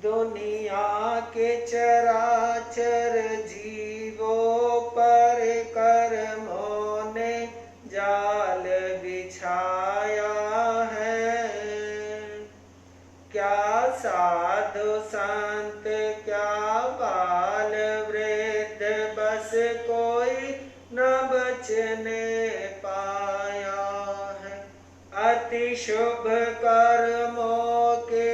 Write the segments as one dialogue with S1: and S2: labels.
S1: दुनिया के चराचर जीवों पर कर्मों ने जाल बिछाया है। क्या साधु संत क्या बाल वृद्ध बस कोई न बचने पाया है। अति शुभ कर्मों के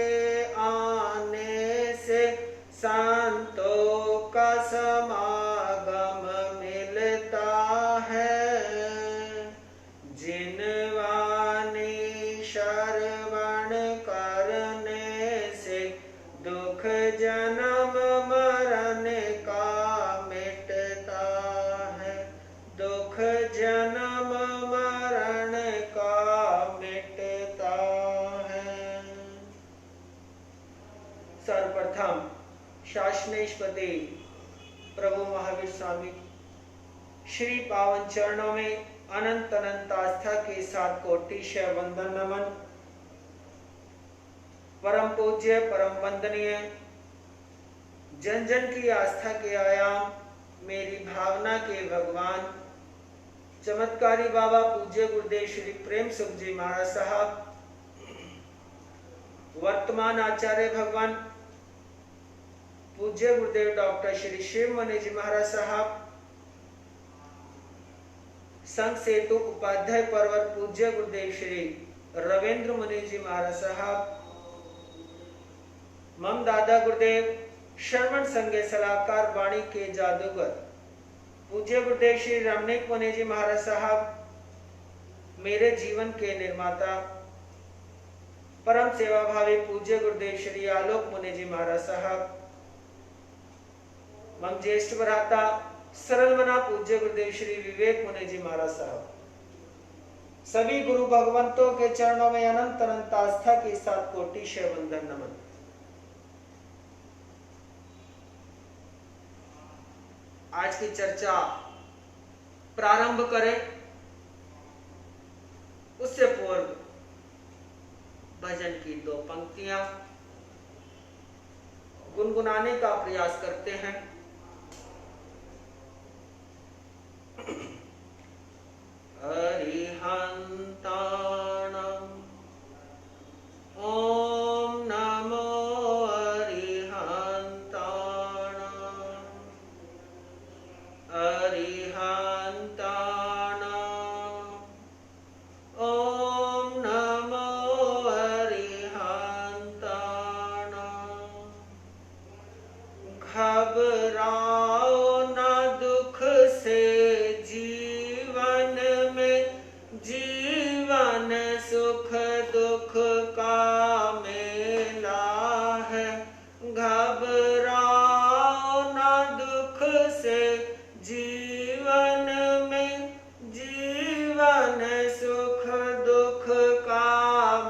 S1: आने से संतों का समागम मिलता है। जिन वाणी श्रवण करने से दुख जन्म मरण का मिटता है। दुख जन्म मरण का मिटता है। सर्वप्रथम शासनेश्पति प्रभु महावीर स्वामी श्री पावन चरणों में अनंत अनंत आस्था के साथ कोटिशः वंदन नमन। परम पूज्य परम वंदनीय जन जन की आस्था के आयाम मेरी भावना के भगवान चमत्कारी बाबा पूज्य गुरुदेव श्री प्रेम सुख जी महाराज साहब, वर्तमान आचार्य भगवान पूज्य गुरुदेव डॉक्टर श्री शिव मुनि जी महाराज साहब, संघ सेतु उपाध्याय पर्वत पूज्य गुरुदेव श्री रविंद्र मुनि जी महाराज साहब, मम दादा गुरुदेव श्रवण संघ सलाहकार वाणी के जादूगर पूज्य गुरुदेव श्री रमणीक मुनि जी महाराज साहब, मेरे जीवन के निर्माता परम सेवा भावी पूज्य गुरुदेव श्री आलोक मुनि जी महाराज साहब, मम ज्येष्ठ भ्राता सरल मना पूज्य गुरुदेव श्री विवेक मुनि जी महाराज साहब, सभी गुरु भगवंतों के चरणों में अनंत अनंत आस्था के साथ कोटिशः वंदन नमन। आज की चर्चा प्रारंभ करें उससे पूर्व भजन की दो पंक्तियां गुनगुनाने का प्रयास करते हैं। अरिहंताणं ओम नमो अरिहंताणं, अरिहंताणं ओम नमो अरिहंताणं। घबराओ न दुख से जीवन सुख दुख का मेला है। घबराओ न दुख से जीवन सुख दुख का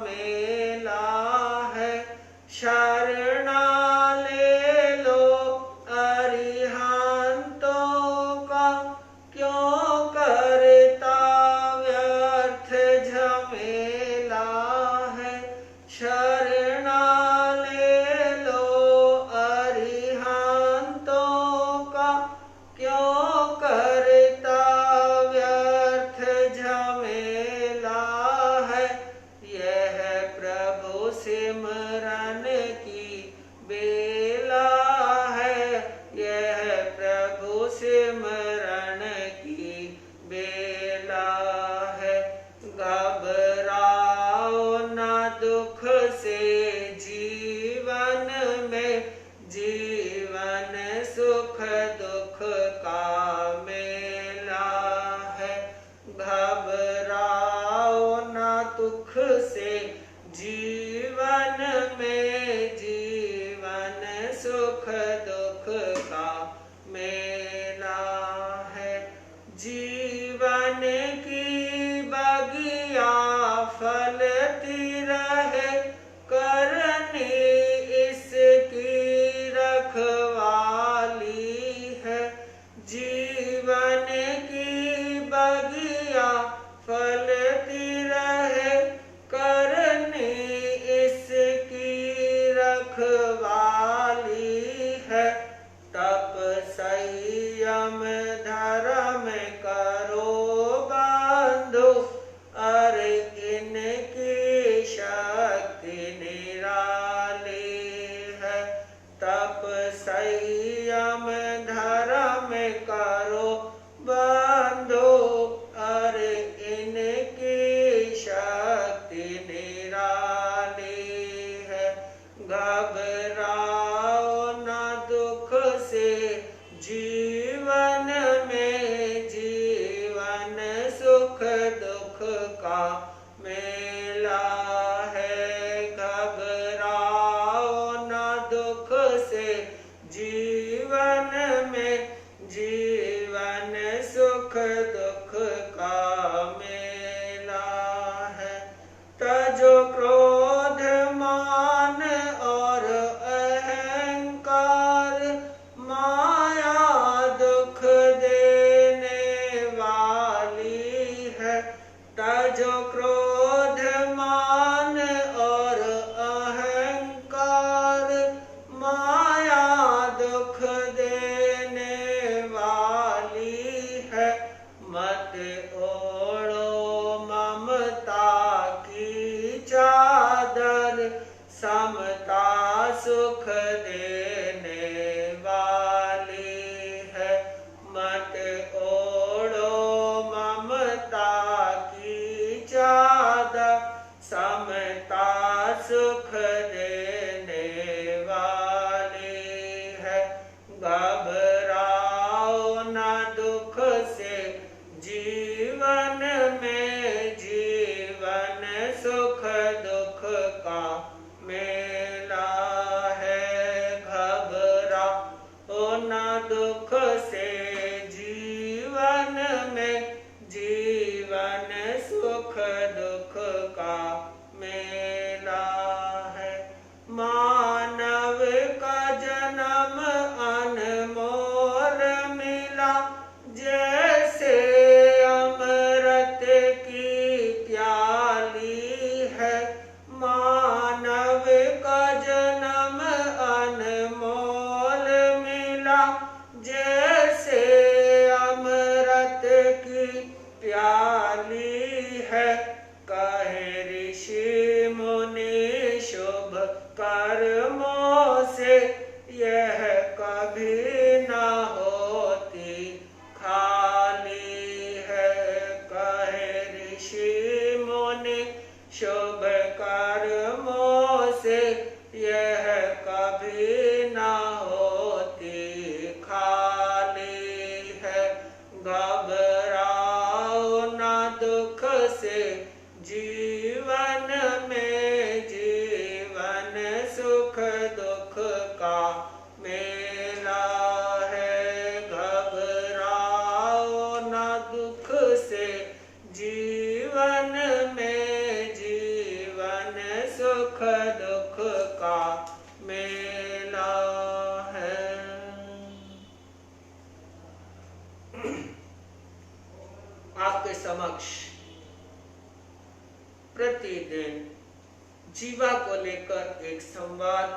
S1: मेला है। शरणा ले लो अरिहंतों का, क्यों करता व्यर्थ झमेला है। शरणा ले लो अरिहंतों का, क्यों करता व्यर्थ झमेला है। यह प्रभु सिमरन की बेला है। यह प्रभु सिमरन की बेला है। घबराओ न दुख से जीवन सुख दुख का मेला है। घबराओ न दुख से जीवन सुख दुख का मेला है। जीवन की बगिया फलती रहे, करनी इसकी रखवाली है। जीवन की बगिया फलती रहे, करनी इसकी रखवाली समता सुख देने वाली है। मत ओढ़ो ममता की चादर, समता सुख देने वाली है। घबराओ न दुख से जीवन में, जीवन सुख दुख का मेला है। घबराओ न दुख से जीवन में, जीवन सुख दुख का मेला है। मानव का जन्म अनमोल मिला, जैसे अमृत की प्याली है। मानव का जन्म अनमोल मिला, जैसे अमृत की प्याली है। कहे ऋषि मुनि शुभ कर्मों से, यह कभी न होती खाली है। कहे ऋषि मुनि शुभ कर्मों से, यह कभी न होती खाली है। घबराओ न दुख से जीवन में, जीवन सुख दुख का मेला है। घबराओ न दुख से जीवन में, जीवन सुख दुख का मेला है। आपके समक्ष प्रतिदिन जीवा को लेकर एक संवाद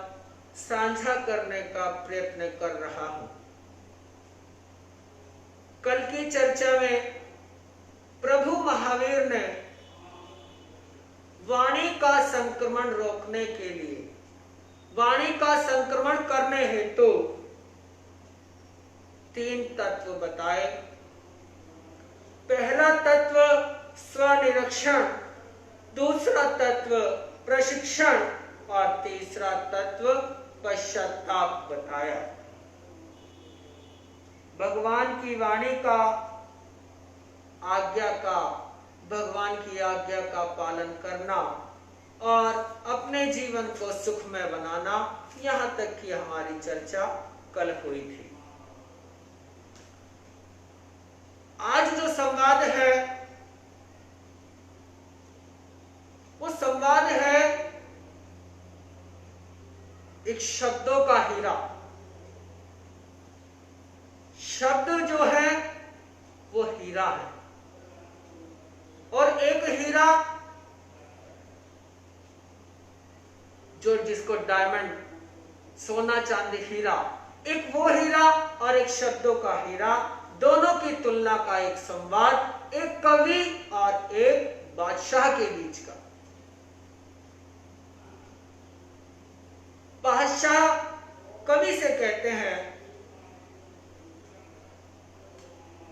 S1: साझा करने का प्रयत्न कर रहा हूं। कल की चर्चा में प्रभु महावीर ने वाणी का संक्रमण रोकने के लिए, वाणी का संक्रमण करने हेतु 3 तत्व बताए। पहला तत्व स्वनिरीक्षण, दूसरा तत्व प्रशिक्षण और तीसरा तत्व पश्चाताप बताया। भगवान की वाणी का आज्ञा का, भगवान की आज्ञा का पालन करना और अपने जीवन को सुखमय बनाना, यहां तक की हमारी चर्चा कल हुई थी। आज जो संवाद है वो संवाद है एक शब्दों का हीरा। शब्द जो है वो हीरा है, और एक हीरा जो जिसको डायमंड, सोना चांदी हीरा, एक वो हीरा और एक शब्दों का हीरा, दोनों की तुलना का एक संवाद, एक कवि और एक बादशाह के बीच का। बादशाह कवि से कहते हैं,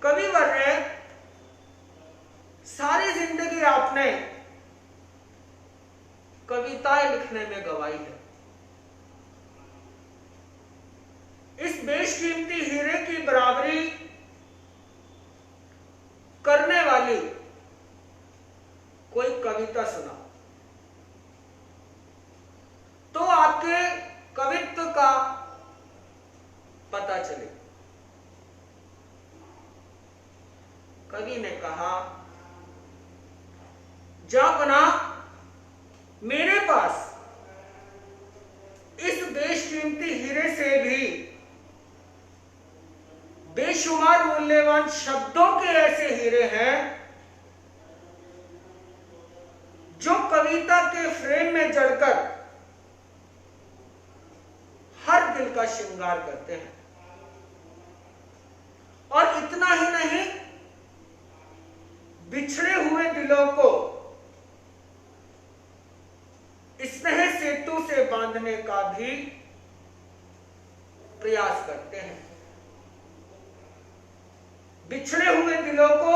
S1: कविवर्य सारी जिंदगी आपने कविताएं लिखने में गवाई है। इस बेशकीमती हीरे की बराबरी करने वाली कोई कविता सुना तो आपके कवित्व का पता चले। कवि ने कहा, जापना मेरे पास इस बेशकीमती हीरे से भी बेशुमार मूल्यवान शब्दों के ऐसे हीरे हैं जो कविता के फ्रेम में जड़कर हर दिल का श्रृंगार करते हैं। और इतना ही नहीं, बिछड़े हुए दिलों को स्नेह से से बांधने का भी प्रयास करते हैं। बिछड़े हुए दिलों को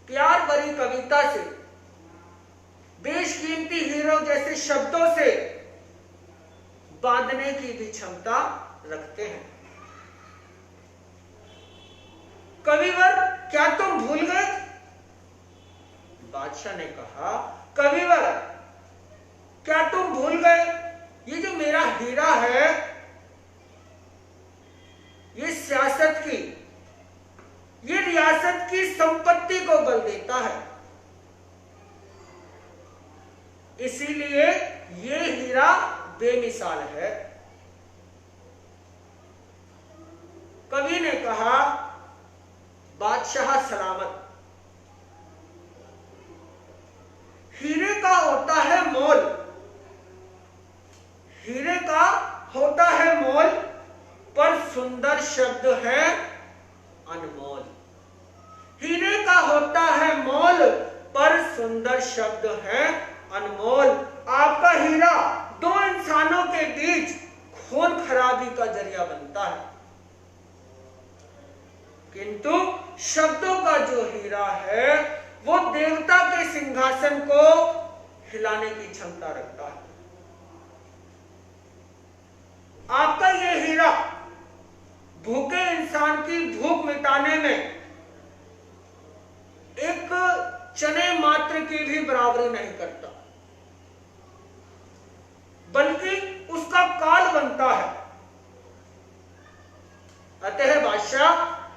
S1: प्यार भरी कविता से, बेशकीमती हीरो जैसे शब्दों से बांधने की भी क्षमता रखते हैं। कविवर, क्या तुम भूल गए? बादशाह ने कहा, कविवर, क्या तुम भूल गए? ये जो मेरा हीरा है, ये सियासत की, ये रियासत की संपत्ति को बल देता है। इसीलिए ये हीरा बेमिसाल है। कवि ने कहा, बादशाह सलामत। हीरे का होता है मोल, हीरे का होता है मोल, पर सुंदर शब्द है अनमोल। हीरे का होता है मोल, पर सुंदर शब्द है अनमोल। आपका हीरा दो इंसानों के बीच खून खराबी का जरिया बनता है, किंतु शब्दों का जो हीरा है वो देवता के सिंहासन को हिलाने की क्षमता रखता है। आपका ये हीरा भूखे इंसान की भूख मिटाने में एक चने मात्र की भी बराबरी नहीं करता, बल्कि उसका काल बनता है। अतः बादशाह,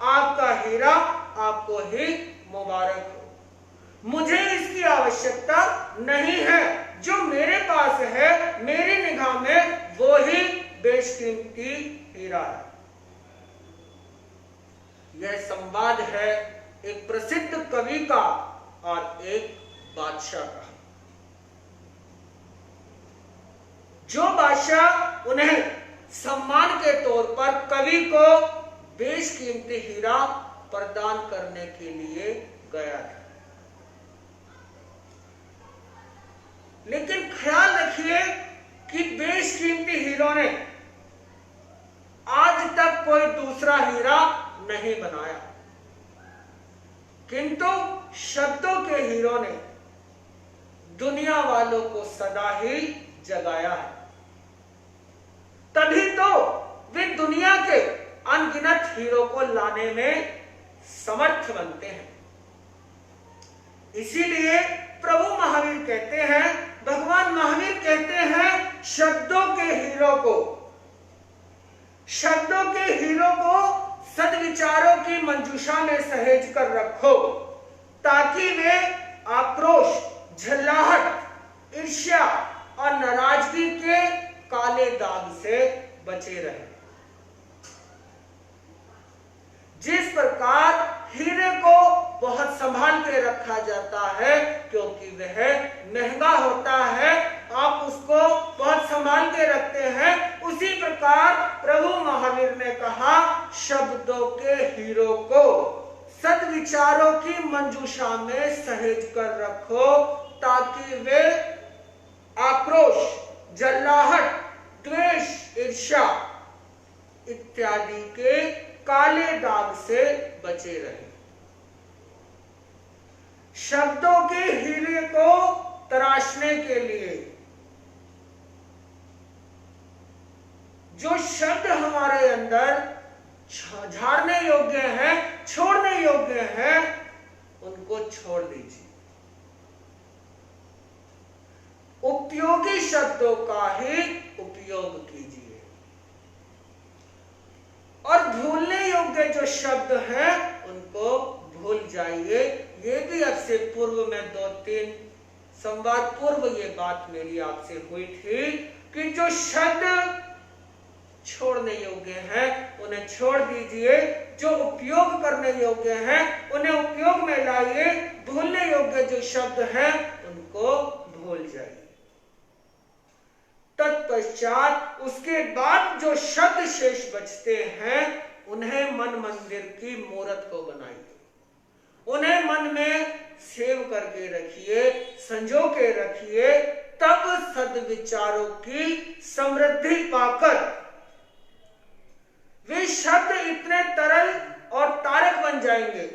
S1: आपका हीरा आपको ही मुबारक हो। मुझे इसकी आवश्यकता नहीं है, जो मेरे पास है मेरी निगाह में वो ही बेशकीमती हीरा है। यह संवाद है एक प्रसिद्ध कवि का और एक बादशाह का। जो बादशाह उन्हें सम्मान के तौर पर कवि को बेशकीमती हीरा प्रदान करने के लिए गया था। लेकिन ख्याल रखिए कि बेशकीमती हीरो ने आज तक कोई दूसरा हीरा नहीं बनाया, किंतु शब्दों के हीरो ने दुनिया वालों को सदा ही जगाया है। तभी तो वे दुनिया के अनगिनत हीरो को लाने में समर्थ बनते हैं। इसीलिए प्रभु महावीर कहते हैं, भगवान महावीर कहते हैं, शब्दों के हीरो को, शब्दों के हीरो को सद्विचारों की मंजूषा में सहेज कर रखो, ताकि वे आक्रोश, झल्लाहट, ईर्ष्या और नाराजगी के काले दाग से बचे रहे। जिस प्रकार हीरे को बहुत संभाल के रखा जाता है क्योंकि वह महंगा होता है, आप उसको बहुत संभाल के रखते हैं, उसी प्रकार प्रभु महावीर ने कहा, शब्दों के हीरो को सद्विचारों की मंजूषा में सहेज कर रखो, ताकि वे आक्रोश, जल्लाहट, द्वेष, ईर्ष्या इत्यादि के काले दाग से बचे रहे। शब्दों के हीरे को तराशने के लिए जो शब्द हमारे अंदर झाड़ने योग्य हैं, छोड़ने योग्य हैं, उनको छोड़ दीजिए। उपयोगी शब्दों का ही उपयोग कीजिए और भूलने योग्य जो शब्द हैं उनको भूल जाइए। ये भी अब से पूर्व में 2-3 संवाद पूर्व ये बात मेरी आपसे हुई थी कि जो शब्द छोड़ने योग्य हैं उन्हें छोड़ दीजिए, जो उपयोग करने योग्य हैं उन्हें उपयोग में लाइए, भूलने योग्य जो शब्द हैं उनको भूल जाइए। तत्पश्चात उसके बाद जो शब्द शेष बचते हैं उन्हें मन मंदिर की मूरत को बनाइए, उन्हें मन में सेव करके रखिए, संजो के रखिए, तब सद्विचारों की समृद्धि पाकर वे शब्द इतने तरल और तारक बन जाएंगे,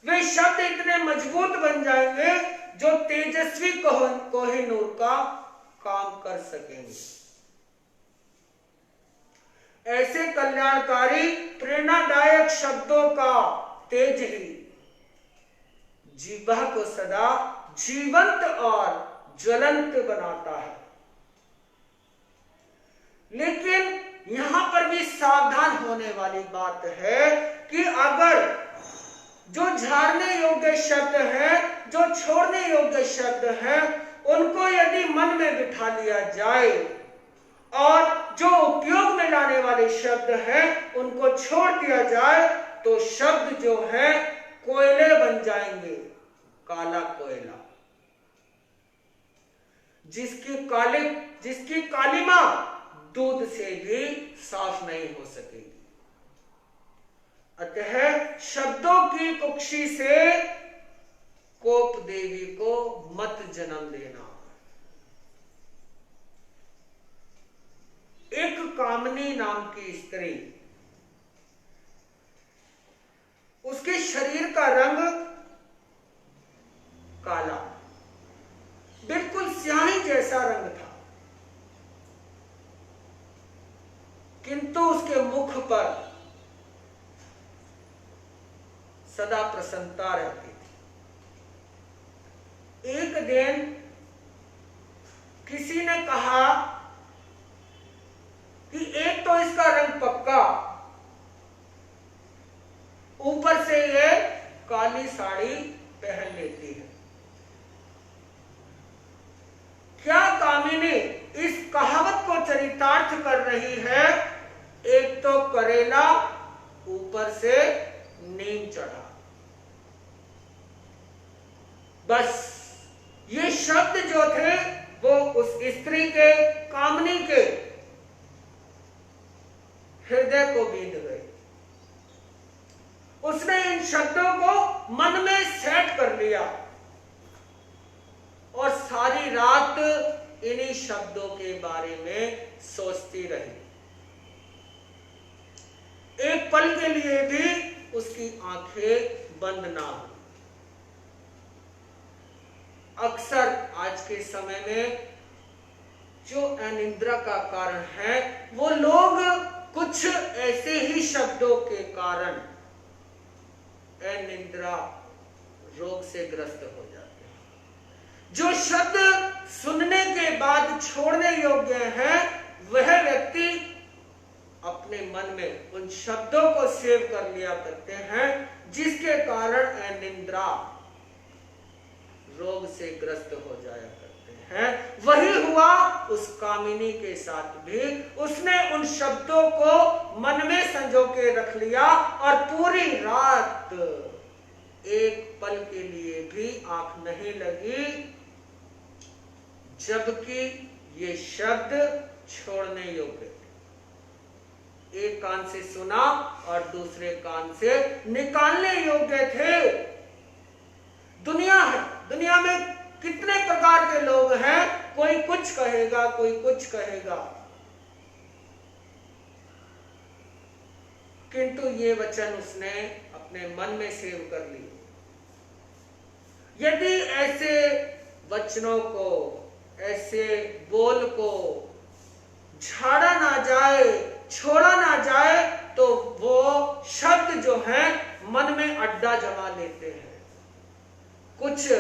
S1: वे शब्द इतने मजबूत बन जाएंगे जो तेजस्वी कोहिनूर का काम कर सकेंगे। ऐसे कल्याणकारी प्रेरणादायक शब्दों का तेज ही जीवा को सदा जीवंत और ज्वलंत बनाता है। लेकिन यहां पर भी सावधान होने वाली बात है कि अगर जो झाड़ने योग्य शब्द है, जो छोड़ने योग्य शब्द है, उनको यदि मन में बिठा लिया जाए और जो उपयोग में लाने वाले शब्द हैं उनको छोड़ दिया जाए, तो शब्द जो है कोयले बन जाएंगे, काला कोयला, जिसकी कालिमा दूध से भी साफ नहीं हो सकेगी। अतः शब्दों की कुक्षी से कोप देवी को मत जन्म देना। एक कामनी नाम की स्त्री, उसके शरीर का रंग काला, बिल्कुल स्याही जैसा रंग था, किंतु उसके मुख पर सदा प्रसन्नता रहती थी। एक दिन किसी ने कहा कि एक तो इसका रंग पक्का, ऊपर से ये काली साड़ी पहन लेती है। क्या कामिनी इस कहावत को चरितार्थ कर रही है? एक तो करेला, ऊपर से नीम चढ़ा। बस ये शब्द जो थे वो उस स्त्री के, कामनी के हृदय को बींध गए। उसने इन शब्दों को मन में सेट कर लिया और सारी रात इन्हीं शब्दों के बारे में सोचती रही। एक पल के लिए भी उसकी आंखें बंद ना हो। अक्सर आज के समय में जो अनिद्रा का कारण है, वो लोग कुछ ऐसे ही शब्दों के कारण अनिद्रा रोग से ग्रस्त हो जाते हैं। जो शब्द सुनने के बाद छोड़ने योग्य है, वह व्यक्ति अपने मन में उन शब्दों को सेव कर लिया करते हैं, जिसके कारण अनिद्रा रोग से ग्रस्त हो जाया करते हैं। वही हुआ उस कामिनी के साथ भी। उसने उन शब्दों को मन में संजो के रख लिया और पूरी रात एक पल के लिए भी आंख नहीं लगी, जबकि ये शब्द छोड़ने योग्य थे। एक कान से सुना और दूसरे कान से निकालने योग्य थे। दुनिया है, दुनिया में कितने प्रकार के लोग हैं, कोई कुछ कहेगा, कोई कुछ कहेगा, किंतु ये वचन उसने अपने मन में सेव कर लिए। यदि ऐसे वचनों को, ऐसे बोल को झाड़ा ना जाए, छोड़ा ना जाए, तो वो शब्द जो हैं मन में अड्डा जमा लेते हैं। कुछ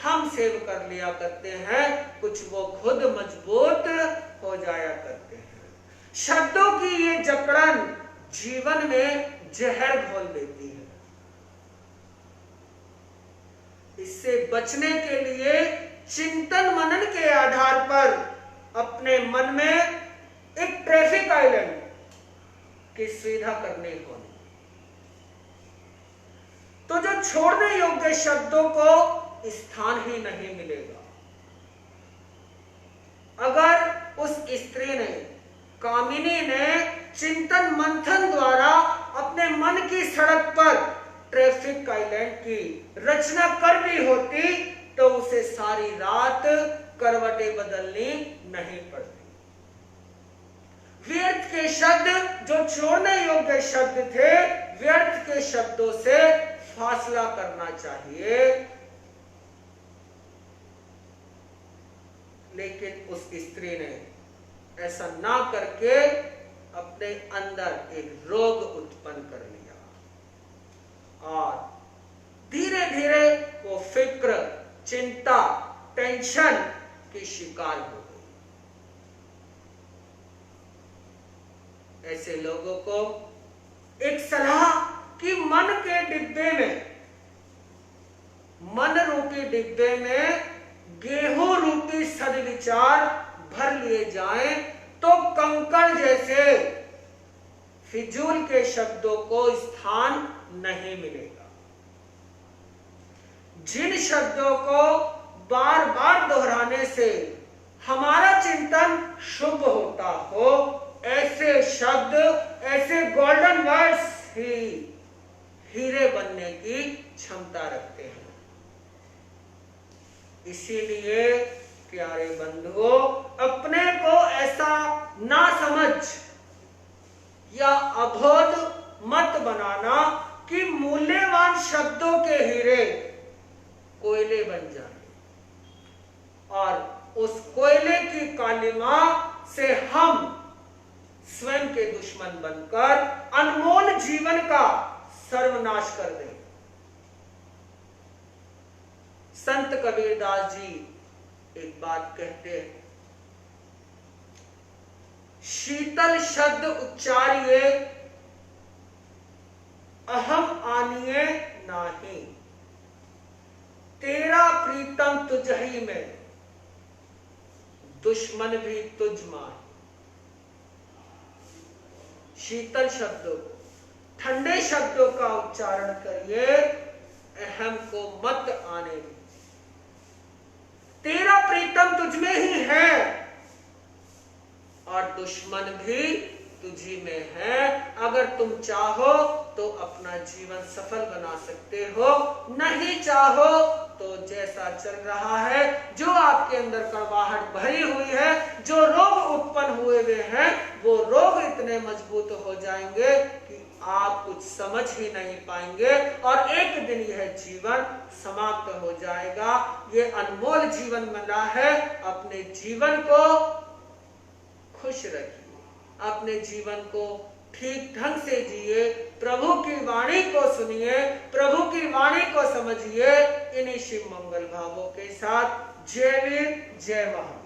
S1: हम सेव कर लिया करते हैं, कुछ वो खुद मजबूत हो जाया करते हैं। शब्दों की ये जकड़न जीवन में जहर घोल देती है। इससे बचने के लिए चिंतन मनन के आधार पर अपने मन में एक ट्रैफिक आइलैंड की सुविधा करनी होगी। तो जो छोड़ने योग्य शब्दों को स्थान ही नहीं मिलेगा। अगर उस स्त्री ने, कामिनी ने चिंतन मंथन द्वारा अपने मन की सड़क पर ट्रैफिक आइलैंड की रचना करनी होती तो उसे सारी रात करवटें बदलनी नहीं पड़ती। व्यर्थ के शब्द जो छोड़ने योग्य शब्द थे, व्यर्थ के शब्दों से फासला करना चाहिए। लेकिन उस स्त्री ने ऐसा ना करके अपने अंदर एक रोग उत्पन्न कर लिया और धीरे धीरे वो फिक्र, चिंता, टेंशन की शिकार हो गई। ऐसे लोगों को एक सलाह कि मन के डिब्बे में, मन रूपी डिब्बे में गेहूं रूपी सद्विचार भर लिए जाएं तो कंकड़ जैसे फिजूल के शब्दों को स्थान नहीं मिलेगा। जिन शब्दों को बार बार दोहराने से हमारा चिंतन शुभ होता हो, ऐसे शब्द, ऐसे गोल्डन वर्ड्स ही हीरे बनने की क्षमता रखते हैं। इसीलिए प्यारे बंधुओं, अपने को ऐसा ना समझ या अबोध मत बनाना कि मूल्यवान शब्दों के हीरे कोयले बन जाए और उस कोयले की कालिमा से हम स्वयं के दुश्मन बनकर अनमोल जीवन का सर्वनाश कर दें। संत कबीरदास जी एक बात कहते हैं, शीतल शब्द उच्चारिए अहम आनिए नाही, तेरा प्रीतम तुझही में, दुश्मन भी तुझ मान। शीतल शब्दों, ठंडे शब्दों का उच्चारण करिए, अहम को मत आने दे। तेरा प्रीतम तुझ में ही है और दुश्मन भी तुझी में है। अगर तुम चाहो तो अपना जीवन सफल बना सकते हो, नहीं चाहो तो जैसा चल रहा है, जो आपके अंदर कड़वाहट भरी हुई है, जो रोग उत्पन्न हुए हुए हैं, वो रोग इतने मजबूत हो जाएंगे कि आप कुछ समझ ही नहीं पाएंगे और एक दिन यह जीवन समाप्त हो जाएगा। ये अनमोल जीवन मिला है, अपने जीवन को खुश रखिए, अपने जीवन को ठीक ढंग से जिए, प्रभु की वाणी को सुनिए, प्रभु की वाणी को समझिए। इन्हीं शिव मंगल भावों के साथ जय वीर जय महाराज।